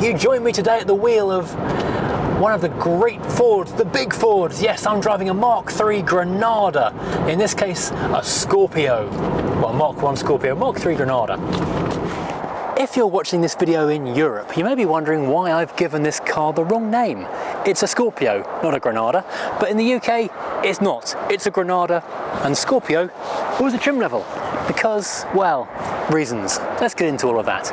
You join me today at the wheel of one of the great Fords, the big Fords. Yes, I'm driving a Mark III Granada. In this case, a Scorpio. Well, Mark I Scorpio, Mark III Granada. If you're watching this video in Europe, you may be wondering why I've given this car the wrong name. It's a Scorpio, not a Granada, but in the UK, it's not. It's a Granada, and Scorpio was a trim level, because, well, reasons. Let's get into all of that.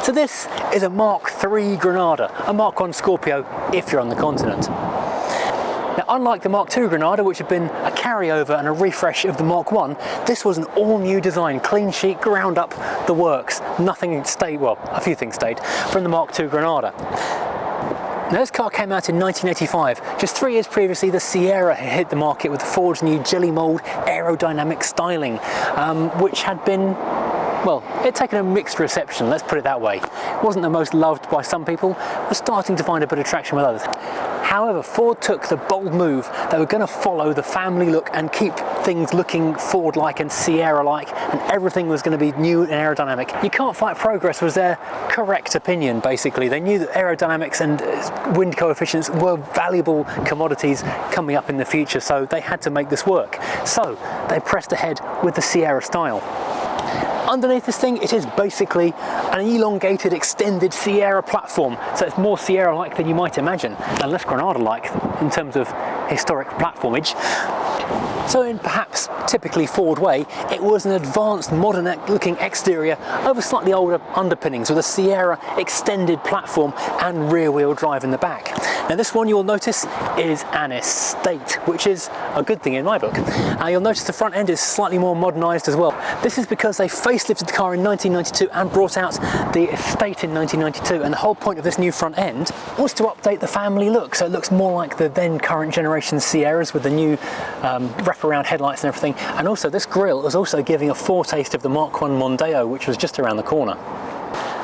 So this is a Mark III Granada, a Mark I Scorpio if you're on the continent. Now, unlike the Mark II Granada, which had been a carryover and a refresh of the Mark I, this was an all-new design, clean sheet, ground up, the works. Nothing stayed, well, a few things stayed, from the Mark II Granada. Now, this car came out in 1985. Just 3 years previously, the Sierra had hit the market with Ford's new jelly mold aerodynamic styling, which had been, well, it had taken a mixed reception, let's put it that way. It wasn't the most loved by some people, was starting to find a bit of traction with others. However, Ford took the bold move that were going to follow the family look and keep things looking Ford-like and Sierra-like, and everything was going to be new and aerodynamic. You can't fight progress was their correct opinion, basically. They knew that aerodynamics and wind coefficients were valuable commodities coming up in the future, so they had to make this work. So they pressed ahead with the Sierra style. Underneath this thing, it is basically an elongated, extended Sierra platform, so it's more Sierra-like than you might imagine, and less Granada-like in terms of historic platformage. So in perhaps typically Ford way, it was an advanced, modern-looking exterior over slightly older underpinnings with a Sierra extended platform and rear-wheel drive in the back. Now this one you'll notice is an Estate, which is a good thing in my book. You'll notice the front end is slightly more modernised as well. This is because they facelifted the car in 1992 and brought out the Estate in 1992, and the whole point of this new front end was to update the family look, so it looks more like the then current generation Sierras with the new wraparound headlights and everything. And also this grille was also giving a foretaste of the Mark I Mondeo, which was just around the corner.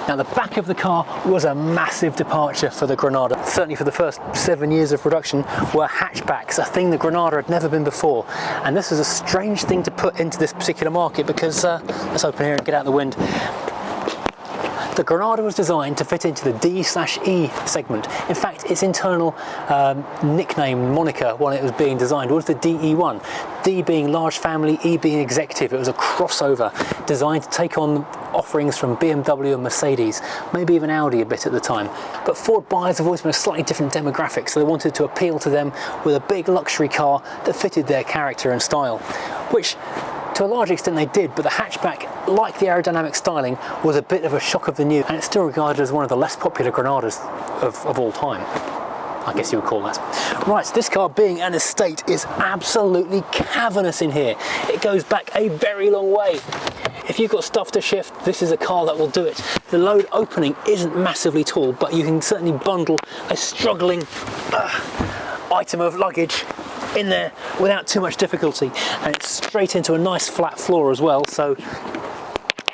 Now the back of the car was a massive departure for the Granada. Certainly for the first 7 years of production were hatchbacks, a thing the Granada had never been before. And this is a strange thing to put into this particular market because, let's open here and get out the wind. The Granada was designed to fit into the D/E segment. In fact, its internal nickname, moniker, when it was being designed, was the DE1. D being large family, E being executive. It was a crossover designed to take on offerings from BMW and Mercedes, maybe even Audi a bit at the time. But Ford buyers have always been a slightly different demographic, so they wanted to appeal to them with a big luxury car that fitted their character and style, which to a large extent they did, but the hatchback, like the aerodynamic styling, was a bit of a shock of the new, and it's still regarded as one of the less popular Granadas of all time, I guess you would call that. Right, so this car being an Estate is absolutely cavernous in here. It goes back a very long way. If you've got stuff to shift, this is a car that will do it. The load opening isn't massively tall, but you can certainly bundle a struggling item of luggage in there without too much difficulty, and it's straight into a nice flat floor as well, so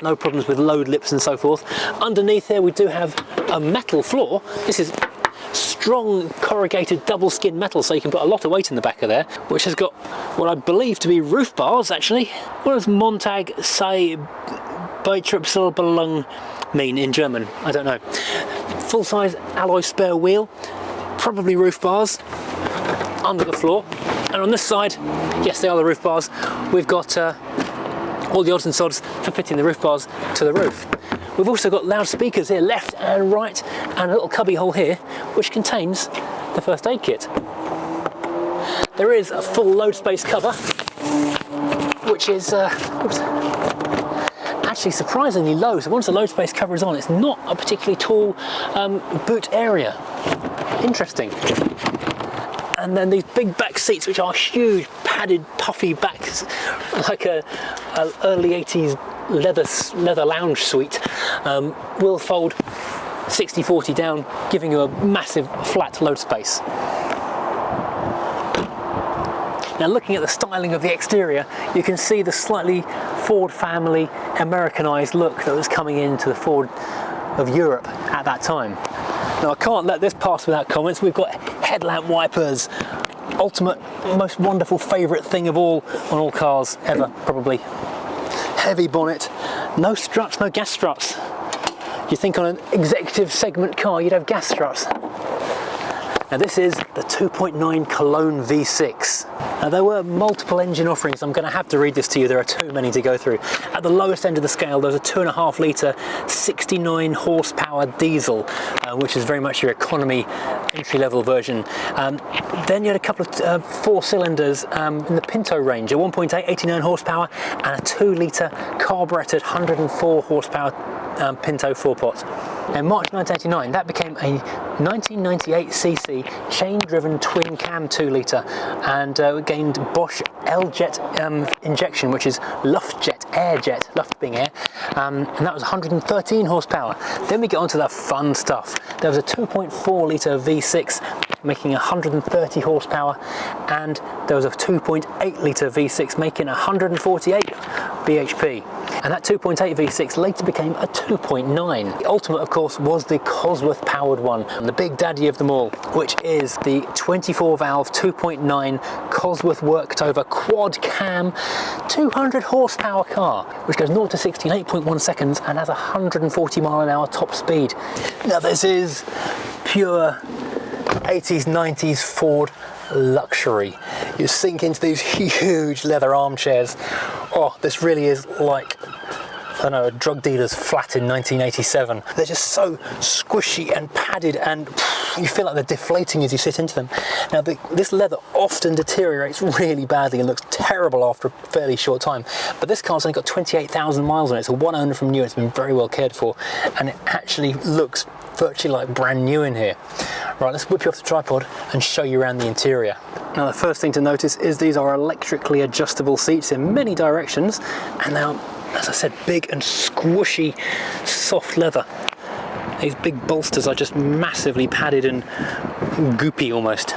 no problems with load lips and so forth. Underneath here we do have a metal floor. This is strong corrugated double skin metal, so you can put a lot of weight in the back of there, which has got what I believe to be roof bars actually. What does Montag say Beitrupselbelung mean in German? I don't know. Full-size alloy spare wheel, probably roof bars under the floor. And on this side, yes, they are the roof bars. We've got all the odds and sods for fitting the roof bars to the roof. We've also got loudspeakers here, left and right, and a little cubby hole here, which contains the first aid kit. There is a full load space cover, which is actually surprisingly low. So once the load space cover is on, it's not a particularly tall boot area. Interesting. And then these big back seats, which are huge, padded, puffy backs, like a early 80s leather lounge suite, will fold 60-40 down, giving you a massive flat load space. Now, looking at the styling of the exterior, you can see the slightly Ford family Americanized look that was coming into the Ford of Europe at that time. Now, I can't let this pass without comments. We've got headlamp wipers, ultimate, most wonderful favourite thing of all on all cars ever, probably. Heavy bonnet, no struts, no gas struts. You think on an executive segment car you'd have gas struts. Now this is the 2.9 Cologne V6. Now there were multiple engine offerings. I'm going to have to read this to you, there are too many to go through. At the lowest end of the scale there's a 2.5 litre 69 horsepower diesel, which is very much your economy entry-level version. Then you had a couple of 4 cylinders in the Pinto range, a 1.8 89 horsepower and a 2 litre carburetted 104 horsepower Pinto 4-pot. In March 1989 that became a 1998cc chain-driven twin-cam 2 litre and gained Bosch L-Jet injection, which is Luftjet, air-jet, Luft being air, and that was 113 horsepower. Then we get onto the fun stuff. There was a 2.4 litre V6 making 130 horsepower, and there was a 2.8 litre V6 making 148 bhp. And that 2.8 V6 later became a 2.9. The ultimate, of course, was the Cosworth powered one, and the big daddy of them all, which is the 24 valve 2.9 Cosworth worked over quad cam 200 horsepower car, which goes 0 to 60 in 8.1 seconds and has 140 mile an hour top speed. Now this is pure 80s, 90s Ford luxury. You sink into these huge leather armchairs. Oh, this really is like, I don't know, a drug dealer's flat in 1987. They're just so squishy and padded, and you feel like they're deflating as you sit into them. Now, this leather often deteriorates really badly and looks terrible after a fairly short time, but this car's only got 28,000 miles on it. It's a one owner from new, it's been very well cared for, and it actually looks virtually like brand new in here. Right, let's whip you off the tripod and show you around the interior. Now the first thing to notice is these are electrically adjustable seats in many directions, and now, as I said, big and squishy soft leather. These big bolsters are just massively padded and goopy almost.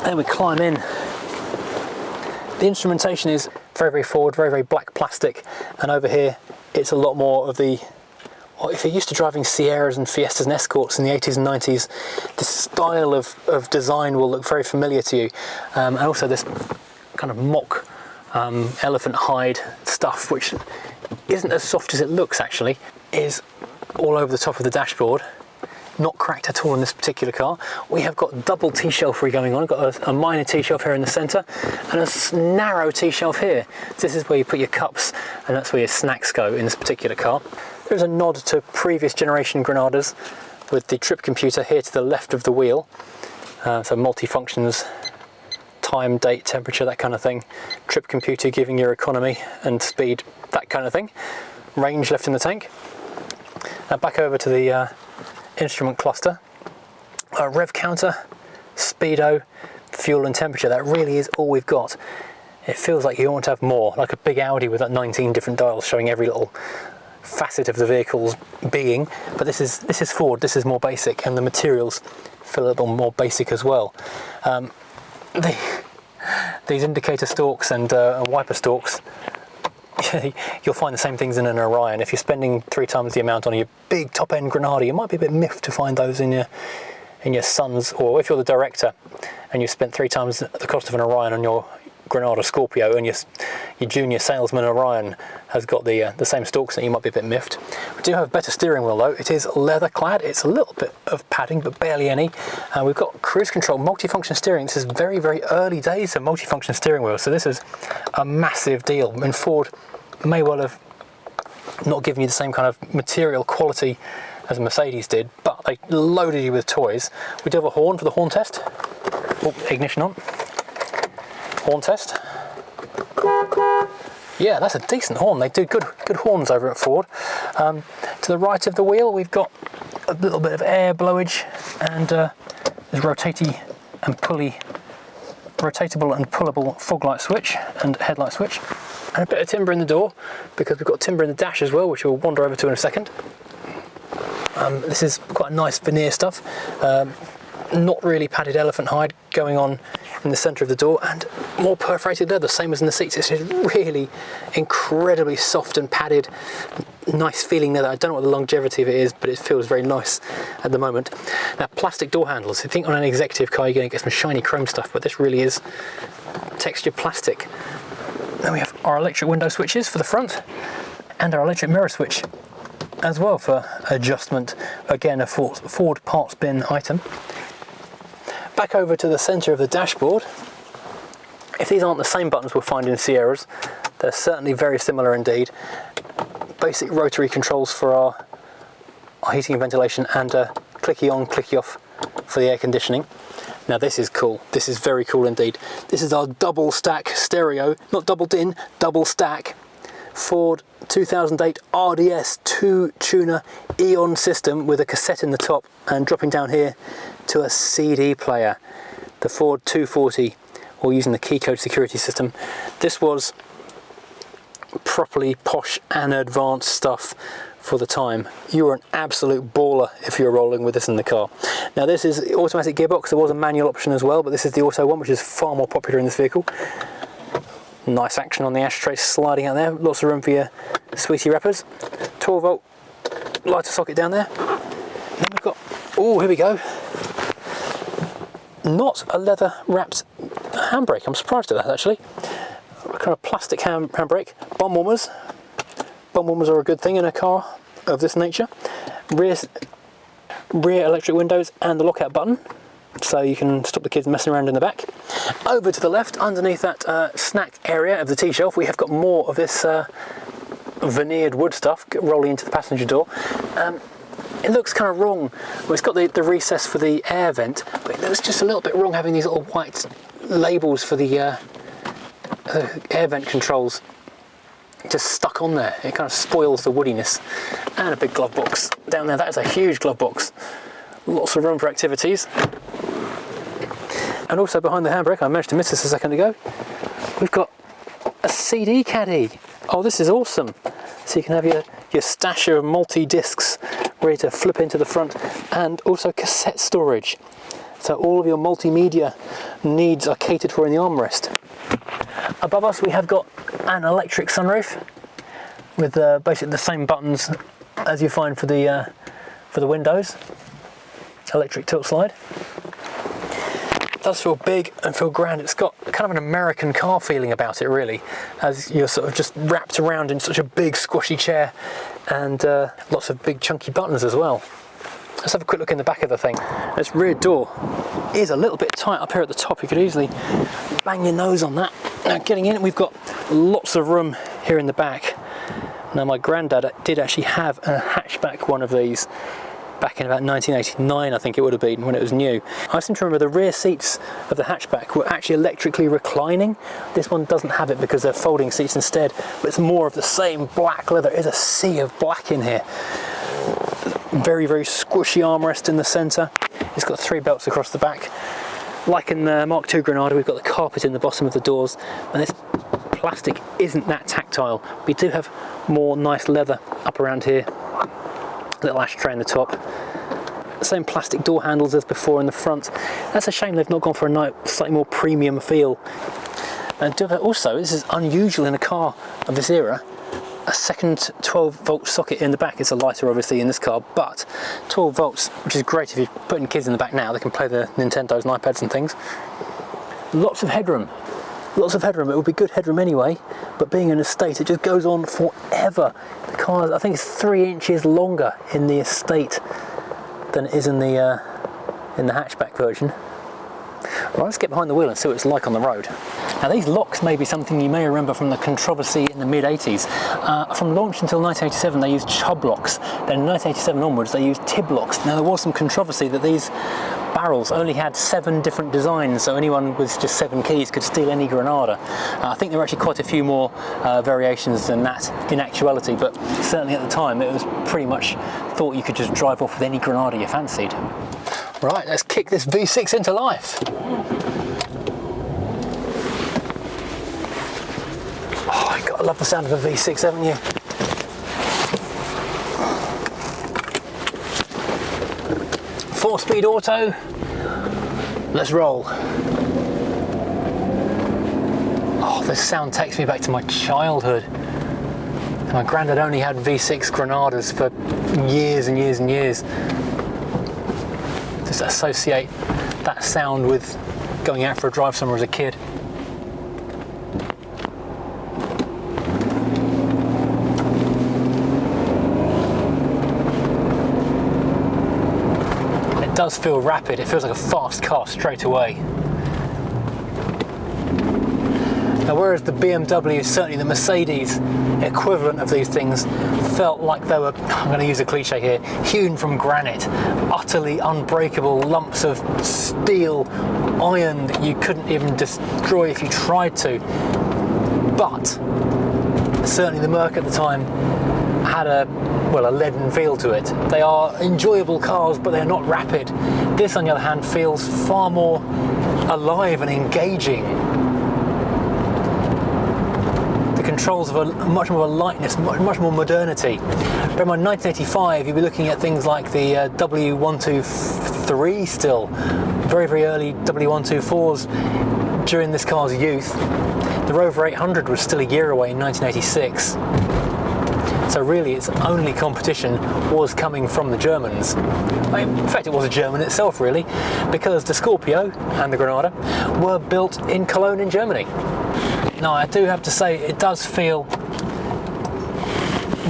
Then we climb in. The instrumentation is very, very Ford, very, very black plastic, and over here it's a lot more of the, well, if you're used to driving Sierras and Fiestas and Escorts in the 80s and 90s, this style of design will look very familiar to you. And also this kind of mock elephant hide stuff, which isn't as soft as it looks actually, is all over the top of the dashboard. Not cracked at all in this particular car. We have got double T-shelfery going on. Got a minor T-shelf here in the centre and a narrow T-shelf here. This is where you put your cups, and that's where your snacks go in this particular car. There's a nod to previous generation Granadas with the trip computer here to the left of the wheel. So multi-functions, time, date, temperature, that kind of thing. Trip computer giving your economy and speed, that kind of thing. Range left in the tank. Now back over to the instrument cluster. Rev counter, speedo, fuel and temperature. That really is all we've got. It feels like you want to have more, like a big Audi with that 19 different dials showing every little facet of the vehicle's being, but this is Ford, this is more basic, and the materials feel a little more basic as well. These indicator stalks and wiper stalks, you'll find the same things in an Orion. If you're spending 3 times the amount on your big top-end Granada, you might be a bit miffed to find those in your son's, or if you're the director and you spent 3 times the cost of an Orion on your Granada Scorpio, and your junior salesman Orion has got the same stalks, that you might be a bit miffed. We do have a better steering wheel though. It is leather clad. It's a little bit of padding, but barely any. We've got cruise control, multifunction steering. This is very, very early days of multifunction steering wheel, so this is a massive deal. And Ford may well have not given you the same kind of material quality as Mercedes did, but they loaded you with toys. We do have a horn for the horn test. Oh, ignition on. Horn test. Yeah, that's a decent horn. They do good horns over at Ford. To the right of the wheel, we've got a little bit of air blowage, and there's rotatable and pullable fog light switch and headlight switch, and a bit of timber in the door, because we've got timber in the dash as well, which we'll wander over to in a second. This is quite nice veneer stuff. Not really padded elephant hide going on in the centre of the door, and more perforated leather, same as in the seats. It's just really incredibly soft and padded, nice feeling leather. I don't know what the longevity of it is, but it feels very nice at the moment. Now, plastic door handles. I think on an executive car you're going to get some shiny chrome stuff, but this really is textured plastic. Then we have our electric window switches for the front, and our electric mirror switch as well for adjustment. Again, a Ford parts bin item. Back over to the centre of the dashboard. If these aren't the same buttons we'll find in Sierras, they're certainly very similar indeed. Basic rotary controls for our heating and ventilation, and clicky on, clicky off for the air conditioning. Now this is cool. This is very cool indeed. This is our double stack stereo, not double din, double stack. Ford 2008 RDS 2 tuner Eon system with a cassette in the top and dropping down here to a CD player. The Ford 240, or using the key code security system. This was properly posh and advanced stuff for the time. You were an absolute baller if you were rolling with this in the car. Now this is the automatic gearbox. There was a manual option as well, but this is the auto one, which is far more popular in this vehicle. Nice action on the ashtray sliding out there. Lots of room for your sweetie wrappers. 12 volt lighter socket down there. Then we've got, oh, here we go. Not a leather wrapped handbrake. I'm surprised at that actually. Kind of plastic handbrake. Bum warmers. Bum warmers are a good thing in a car of this nature. Rear electric windows and the lockout button, so you can stop the kids messing around in the back. Over to the left, underneath that snack area of the T-shelf, we have got more of this veneered wood stuff rolling into the passenger door. It looks kind of wrong. Well, it's got the recess for the air vent, but it looks just a little bit wrong having these little white labels for the air vent controls just stuck on there. It kind of spoils the woodiness. And a big glove box down there. That is a huge glove box. Lots of room for activities. And also behind the handbrake, I managed to miss this a second ago, we've got a CD caddy. Oh, this is awesome. So you can have your stash of multi-discs ready to flip into the front, and also cassette storage. So all of your multimedia needs are catered for in the armrest. Above us we have got an electric sunroof with basically the same buttons as you find for the windows. Electric tilt slide. It does feel big and feel grand. It's got kind of an American car feeling about it really, as you're sort of just wrapped around in such a big squashy chair, and lots of big chunky buttons as well. Let's have a quick look in the back of the thing. This rear door is a little bit tight up here at the top. You could easily bang your nose on that. Now getting in, we've got lots of room here in the back. Now my granddad did actually have a hatchback one of these back in about 1989, I think it would have been, when it was new. I seem to remember the rear seats of the hatchback were actually electrically reclining. This one doesn't have it because they're folding seats instead, but it's more of the same black leather. There's a sea of black in here. Very, very squishy armrest in the centre. It's got 3 belts across the back. Like in the Mark II Granada, we've got the carpet in the bottom of the doors, and this plastic isn't that tactile. We do have more nice leather up around here. Little ashtray in the top. Same plastic door handles as before in the front. That's a shame they've not gone for a slightly more premium feel. And also, this is unusual in a car of this era, a second 12 volt socket in the back. It's a lighter obviously in this car, but 12 volts, which is great if you're putting kids in the back now. They can play the Nintendos and iPads and things. Lots of headroom. Lots of headroom. It would be good headroom anyway, but being an estate, it just goes on forever. The car, I think it's 3 inches longer in the estate than it is in the hatchback version. Right, let's get behind the wheel and see what it's like on the road. Now these locks may be something you may remember from the controversy in the mid-80s. From launch until 1987 they used Chubb locks. Then in 1987 onwards they used Tib locks. Now there was some controversy that these barrels only had 7 different designs, so anyone with just 7 keys could steal any Granada. I think there were actually quite a few more variations than that in actuality, but certainly at the time it was pretty much thought you could just drive off with any Granada you fancied. Right, let's kick this V6 into life. Oh, you've got to love the sound of a V6, haven't you? Four-speed auto. Let's roll. Oh, this sound takes me back to my childhood. My granddad only had V6 Granadas for years and years and years. Just associate that sound with going out for a drive somewhere as a kid. does feel rapid. It feels like a fast car straight away. Now, whereas the BMW, certainly the Mercedes equivalent of these things, felt like they were, I'm going to use a cliche here, hewn from granite, utterly unbreakable lumps of steel, iron that you couldn't even destroy if you tried to. But certainly the Merc at the time had a leaden feel to it. They are enjoyable cars, but they're not rapid. This, on the other hand, feels far more alive and engaging. Controls of a much more lightness, much more modernity. But in 1985, you'll be looking at things like the W123 still, very, very early W124s during this car's youth. The Rover 800 was still a year away in 1986. So really its only competition was coming from the Germans. In fact, it was a German itself, really, because the Scorpio and the Granada were built in Cologne in Germany. Now, I do have to say, it does feel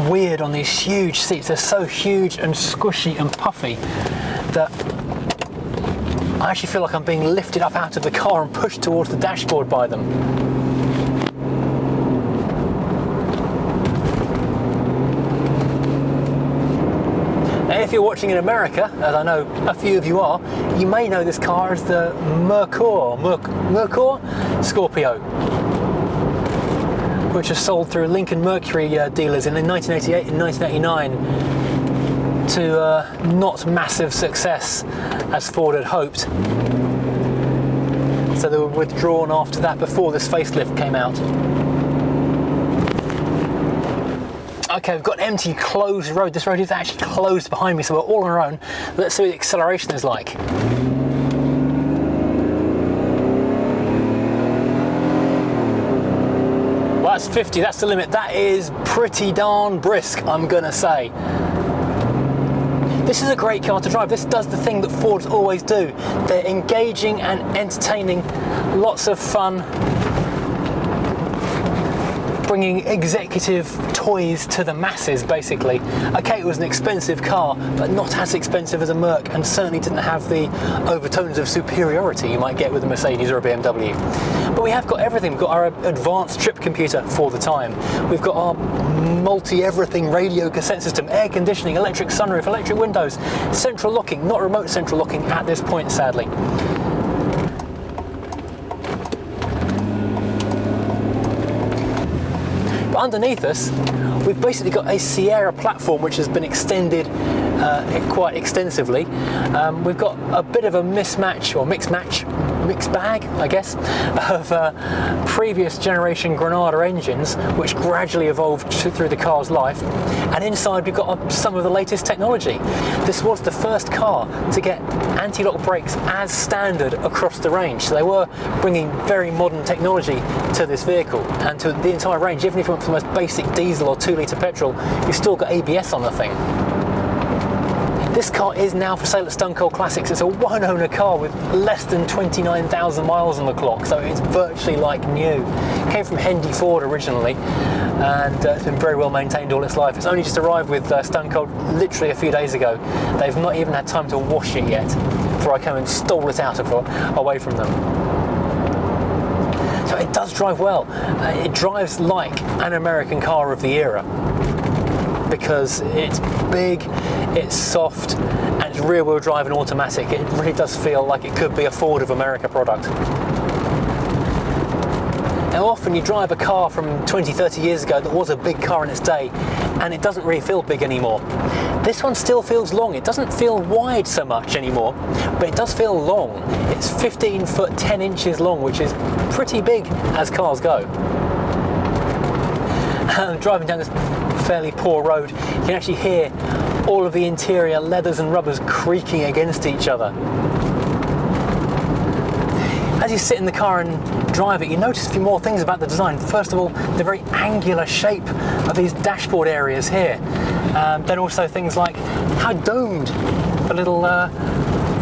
weird on these huge seats. They're so huge and squishy and puffy that I actually feel like I'm being lifted up out of the car and pushed towards the dashboard by them. Now, if you're watching in America, as I know a few of you are, you may know this car as the Merkur Scorpio, which was sold through Lincoln Mercury dealers in 1988 and 1989 to not massive success as Ford had hoped. So they were withdrawn after that, before this facelift came out. Okay, we've got an empty, closed road. This road is actually closed behind me, so we're all on our own. Let's see what the acceleration is like. That's 50, that's the limit. That is pretty darn brisk, I'm gonna say. This is a great car to drive. This does the thing that Fords always do. They're engaging and entertaining, lots of fun, bringing executive toys to the masses, basically. Okay, it was an expensive car, but not as expensive as a Merc, and certainly didn't have the overtones of superiority you might get with a Mercedes or a BMW. But we have got everything. We've got our advanced trip computer for the time. We've got our multi-everything radio cassette system, air conditioning, electric sunroof, electric windows, central locking, not remote central locking at this point, sadly. Underneath us, we've basically got a Sierra platform which has been extended quite extensively. We've got a bit of a mismatch, or mixed bag, I guess, of previous generation Granada engines, which gradually evolved through the car's life. And inside we've got some of the latest technology. This was the first car to get anti-lock brakes as standard across the range. So they were bringing very modern technology to this vehicle and to the entire range. Even if you went for the most basic diesel or 2-litre petrol, you've still got ABS on the thing. This car is now for sale at Stone Cold Classics. It's a one-owner car with less than 29,000 miles on the clock, so it's virtually like new. It came from Hendy Ford originally, and it's been very well maintained all its life. It's only just arrived with Stone Cold literally a few days ago. They've not even had time to wash it yet before I came and stole it out away from them. So it does drive well. It drives like an American car of the era, because it's big, it's soft, and it's rear-wheel drive and automatic. It really does feel like it could be a Ford of America product. Now, often you drive a car from 20, 30 years ago that was a big car in its day, and it doesn't really feel big anymore. This one still feels long. It doesn't feel wide so much anymore, but it does feel long. It's 15 foot 10 inches long, which is pretty big as cars go. Driving down this fairly poor road, you can actually hear all of the interior leathers and rubbers creaking against each other. As you sit in the car and drive it, you notice a few more things about the design. First of all, the very angular shape of these dashboard areas here. Then also things like how domed the little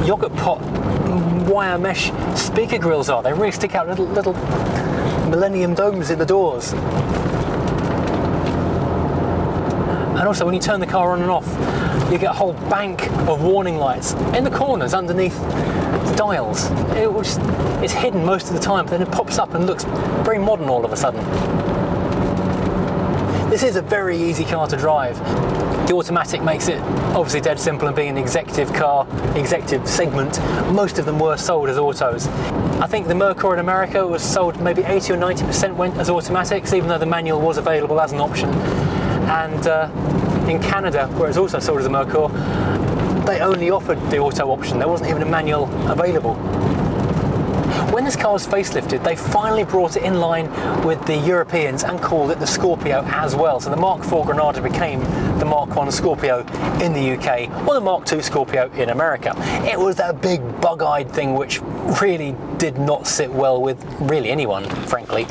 yogurt pot wire mesh speaker grills are. They really stick out, little Millennium domes in the doors. And also, when you turn the car on and off, you get a whole bank of warning lights in the corners underneath the dials. It's hidden most of the time, but then it pops up and looks very modern all of a sudden. This is a very easy car to drive. The automatic makes it obviously dead simple, and being an executive car, executive segment, most of them were sold as autos. I think the Merkur in America was sold maybe 80 or 90% went as automatics, even though the manual was available as an option. And in Canada, where it's also sold as a Merkur, they only offered the auto option. There wasn't even a manual available. When this car was facelifted, they finally brought it in line with the Europeans and called it the Scorpio as well. So the Mark IV Granada became the Mark I Scorpio in the UK, or the Mark II Scorpio in America. It was that big bug-eyed thing which really did not sit well with really anyone, frankly.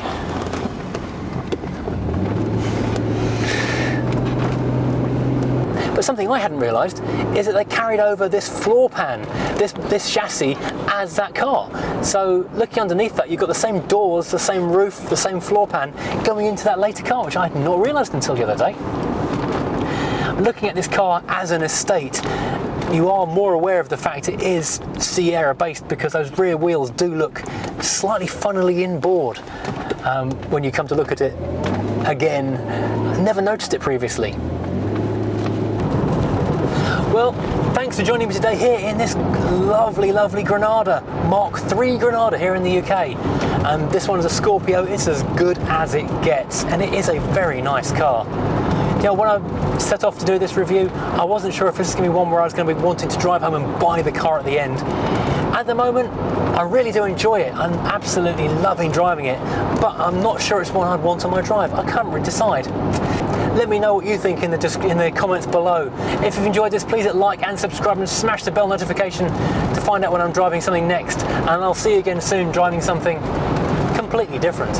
But something I hadn't realised is that they carried over this floor pan, this chassis, as that car. So looking underneath that, you've got the same doors, the same roof, the same floor pan going into that later car, which I had not realised until the other day. Looking at this car as an estate, you are more aware of the fact it is Sierra based, because those rear wheels do look slightly funnily inboard when you come to look at it again. I never noticed it previously. Well, thanks for joining me today here in this lovely, lovely Granada, Mark III Granada here in the UK. This one is a Scorpio. It's as good as it gets, and it is a very nice car. You know, when I set off to do this review, I wasn't sure if this is going to be one where I was going to be wanting to drive home and buy the car at the end. At the moment, I really do enjoy it. I'm absolutely loving driving it, but I'm not sure it's one I'd want on my drive. I can't really decide. Let me know what you think in the comments below. If you've enjoyed this, please hit like and subscribe and smash the bell notification to find out when I'm driving something next. And I'll see you again soon driving something completely different.